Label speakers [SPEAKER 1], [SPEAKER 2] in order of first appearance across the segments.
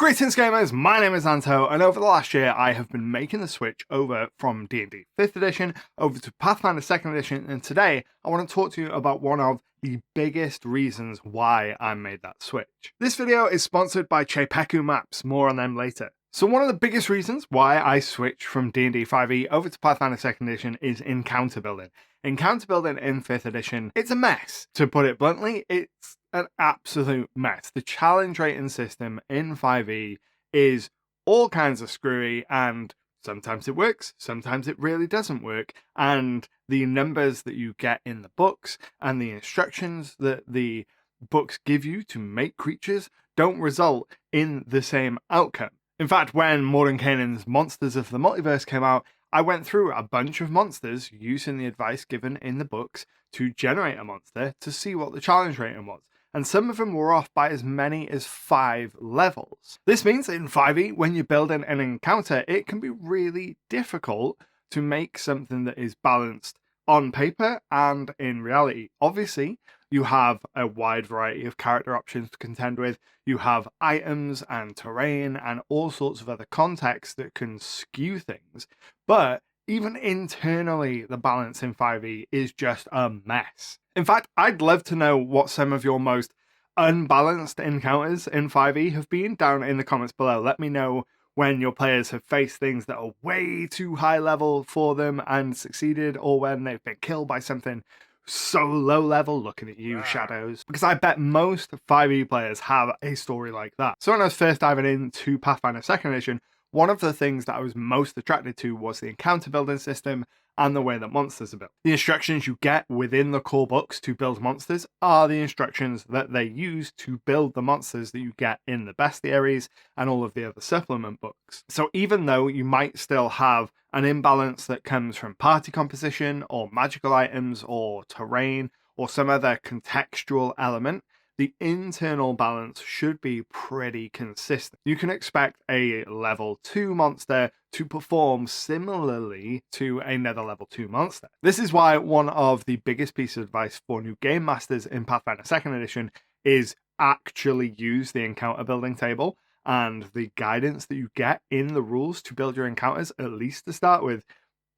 [SPEAKER 1] Greetings gamers, my name is Anto, and over the last year I have been making the switch over from D&D 5th edition over to Pathfinder 2nd edition, and today I want to talk to you about one of the biggest reasons why I made that switch. This video is sponsored by Chepeku Maps, more on them later. So one of the biggest reasons why I switched from D&D 5e over to Pathfinder 2nd edition is encounter building. Encounter building in 5th edition, it's a mess. To put it bluntly, it's an absolute mess. The challenge rating system in 5e is all kinds of screwy, and sometimes it works, sometimes it really doesn't work, and the numbers that you get in the books and the instructions that the books give you to make creatures don't result in the same outcome. In fact, when Mordenkainen's Monsters of the Multiverse came out, I went through a bunch of monsters using the advice given in the books to generate a monster to see what the challenge rating was, and some of them were off by as many as 5 levels. This means that in 5e, when you're building an encounter, it can be really difficult to make something that is balanced on paper and in reality. Obviously, you have a wide variety of character options to contend with. You have items and terrain and all sorts of other contexts that can skew things. But even internally, the balance in 5e is just a mess. In fact, I'd love to know what some of your most unbalanced encounters in 5e have been down in the comments below. Let me know when your players have faced things that are way too high level for them and succeeded, or when they've been killed by something so low level. Looking at you, Shadows. Because I bet most 5e players have a story like that. So when I was first diving into Pathfinder 2nd edition, one of the things that I was most attracted to was the encounter building system and the way that monsters are built. The instructions you get within the core books to build monsters are the instructions that they use to build the monsters that you get in the bestiaries and all of the other supplement books. So even though you might still have an imbalance that comes from party composition or magical items or terrain or some other contextual element, the internal balance should be pretty consistent. You can expect a level 2 monster to perform similarly to another level 2 monster. This is why one of the biggest pieces of advice for new game masters in Pathfinder 2nd edition is actually use the encounter building table and the guidance that you get in the rules to build your encounters, at least to start with,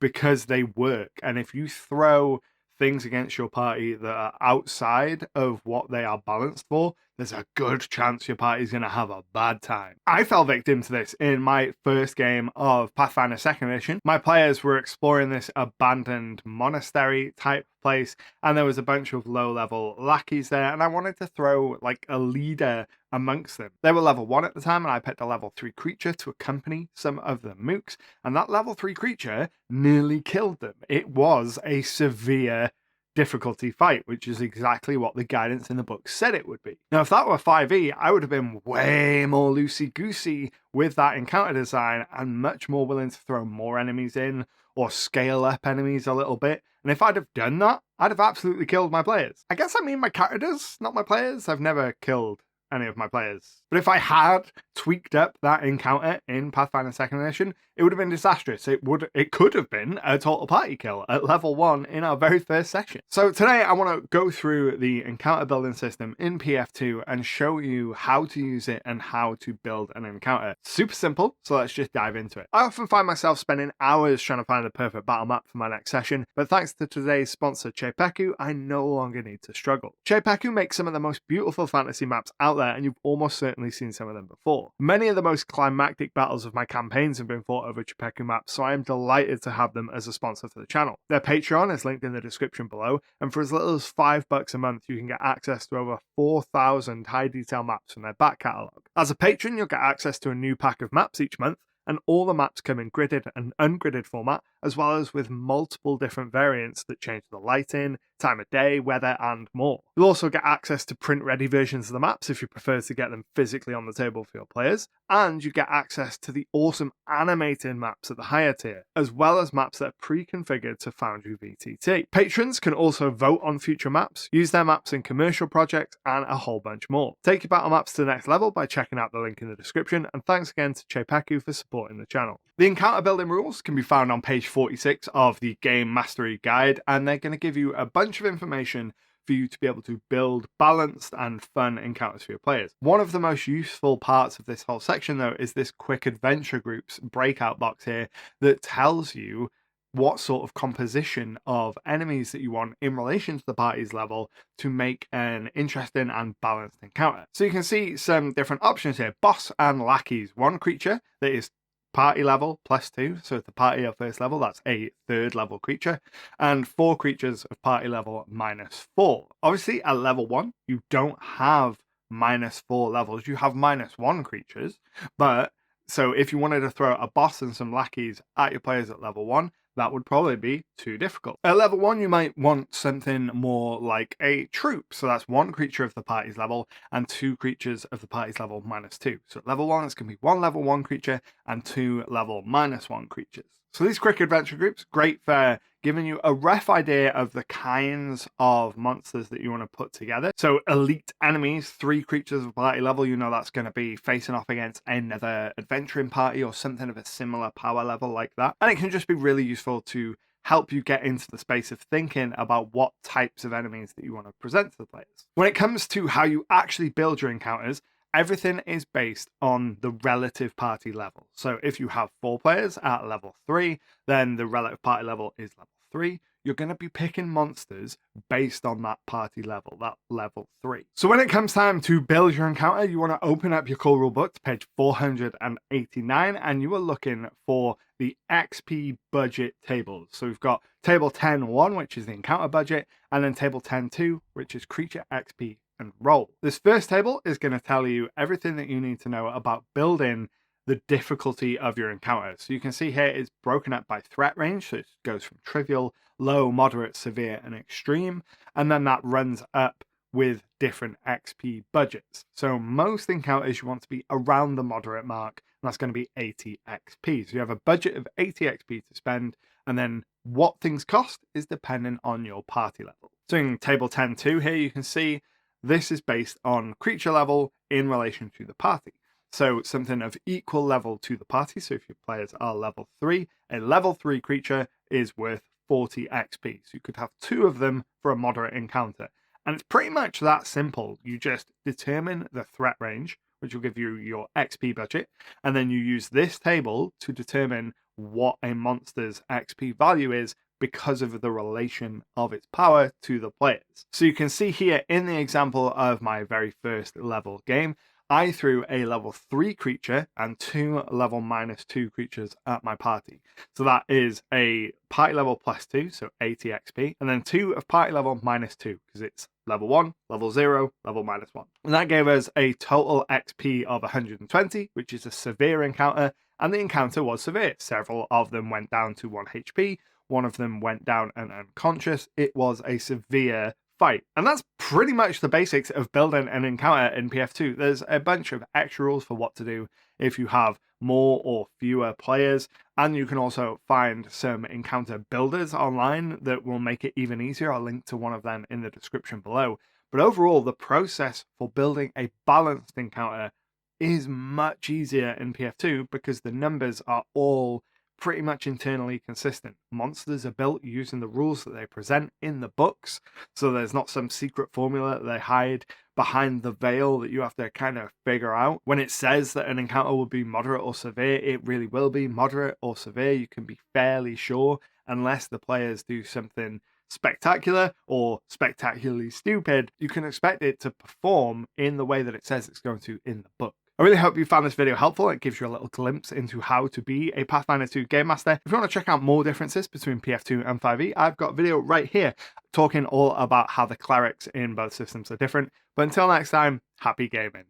[SPEAKER 1] because they work. And if you throw things against your party that are outside of what they are balanced for, there's a good chance your party's going to have a bad time. I fell victim to this in my first game of Pathfinder 2nd edition. My players were exploring this abandoned monastery type place, and there was a bunch of low-level lackeys there, and I wanted to throw like a leader amongst them. They were level 1 at the time, and I picked a level 3 creature to accompany some of the mooks, and that level 3 creature nearly killed them. It was a severe difficulty fight, which is exactly what the guidance in the book said it would be. Now, if that were 5e, I would have been way more loosey-goosey with that encounter design and much more willing to throw more enemies in or scale up enemies a little bit. And if I'd have done that, I'd have absolutely killed my players. I guess I mean my characters, not my players. I've never killed any of my players. But if I had tweaked up that encounter in Pathfinder 2nd edition, it would have been disastrous. It could have been a total party kill at level 1 in our very first session. So today I want to go through the encounter building system in PF2 and show you how to use it and how to build an encounter. Super simple, so let's just dive into it. I often find myself spending hours trying to find the perfect battle map for my next session, but thanks to today's sponsor Chepeku, I no longer need to struggle. Chepeku makes some of the most beautiful fantasy maps out there, and you've almost certainly seen some of them before. Many of the most climactic battles of my campaigns have been fought over Chepeku maps, so I am delighted to have them as a sponsor for the channel. Their Patreon is linked in the description below, and for as little as $5 a month, you can get access to over 4,000 high detail maps from their back catalogue. As a patron, you'll get access to a new pack of maps each month, and all the maps come in gridded and ungridded format, as well as with multiple different variants that change the lighting, time of day, weather, and more. You'll also get access to print-ready versions of the maps if you prefer to get them physically on the table for your players, and you get access to the awesome animated maps at the higher tier, as well as maps that are pre-configured to Foundry VTT. Patrons can also vote on future maps, use their maps in commercial projects, and a whole bunch more. Take your battle maps to the next level by checking out the link in the description, and thanks again to Chepeku for supporting the channel. The encounter building rules can be found on page 46 of the Game Mastery Guide, and they're going to give you a bunch of information for you to be able to build balanced and fun encounters for your players. One of the most useful parts of this whole section, though, is this quick adventure groups breakout box here that tells you what sort of composition of enemies that you want in relation to the party's level to make an interesting and balanced encounter. So you can see some different options here. Boss and lackeys. One creature that is party level +2, so if the party are first level, that's a 3rd level creature, and 4 creatures of party level -4. Obviously, at level 1, you don't have -4 levels, you have -1 creatures, but so if you wanted to throw a boss and some lackeys at your players at level 1, that would probably be too difficult. At level 1, you might want something more like a troop. So that's 1 creature of the party's level and 2 creatures of the party's level -2. So at level 1, it's going to be 1 level 1 creature and 2 level -1 creatures. So these quick adventure groups, great for giving you a rough idea of the kinds of monsters that you want to put together. So elite enemies, 3 creatures of party level, you know that's going to be facing off against another adventuring party or something of a similar power level like that. And it can just be really useful to help you get into the space of thinking about what types of enemies that you want to present to the players. When it comes to how you actually build your encounters, everything is based on the relative party level. So if you have 4 players at level 3, then the relative party level is level 3. You're going to be picking monsters based on that party level, that level 3. So when it comes time to build your encounter, you want to open up your core rulebook to page 489, and you are looking for the XP budget tables. So we've got table 10.1, which is the encounter budget, and then table 10.2, which is creature XP and roll. This first table is going to tell you everything that you need to know about building the difficulty of your encounter. So you can see here it's broken up by threat range. So it goes from trivial, low, moderate, severe, and extreme. And then that runs up with different XP budgets. So most encounters you want to be around the moderate mark, and that's going to be 80 XP. So you have a budget of 80 XP to spend, and then what things cost is dependent on your party level. So in table 10.2 here, you can see this is based on creature level in relation to the party. So something of equal level to the party. So if your players are level 3, a level 3 creature is worth 40 XP. So you could have 2 of them for a moderate encounter. And it's pretty much that simple. You just determine the threat range, which will give you your XP budget. And then you use this table to determine what a monster's XP value is because of the relation of its power to the players. So you can see here in the example of my very first level game, I threw a level 3 creature and 2 level -2 creatures at my party. So that is a party level +2, so 80 XP, and then 2 of party level -2, because it's level 1, level 0, level -1. And that gave us a total XP of 120, which is a severe encounter, and the encounter was severe. Several of them went down to 1 HP, one of them went down and unconscious. It was a severe fight. And that's pretty much the basics of building an encounter in PF2. There's a bunch of extra rules for what to do if you have more or fewer players, and you can also find some encounter builders online that will make it even easier. I'll link to one of them in the description below. But overall, the process for building a balanced encounter is much easier in PF2 because the numbers are all pretty much internally consistent. Monsters are built using the rules that they present in the books, so there's not some secret formula that they hide behind the veil that you have to kind of figure out. When it says that an encounter will be moderate or severe, it really will be moderate or severe. You can be fairly sure, unless the players do something spectacular or spectacularly stupid, you can expect it to perform in the way that it says it's going to in the book. I really hope you found this video helpful. It gives you a little glimpse into how to be a Pathfinder 2 Game Master. If you want to check out more differences between PF2 and 5e, I've got a video right here talking all about how the clerics in both systems are different. But until next time, happy gaming.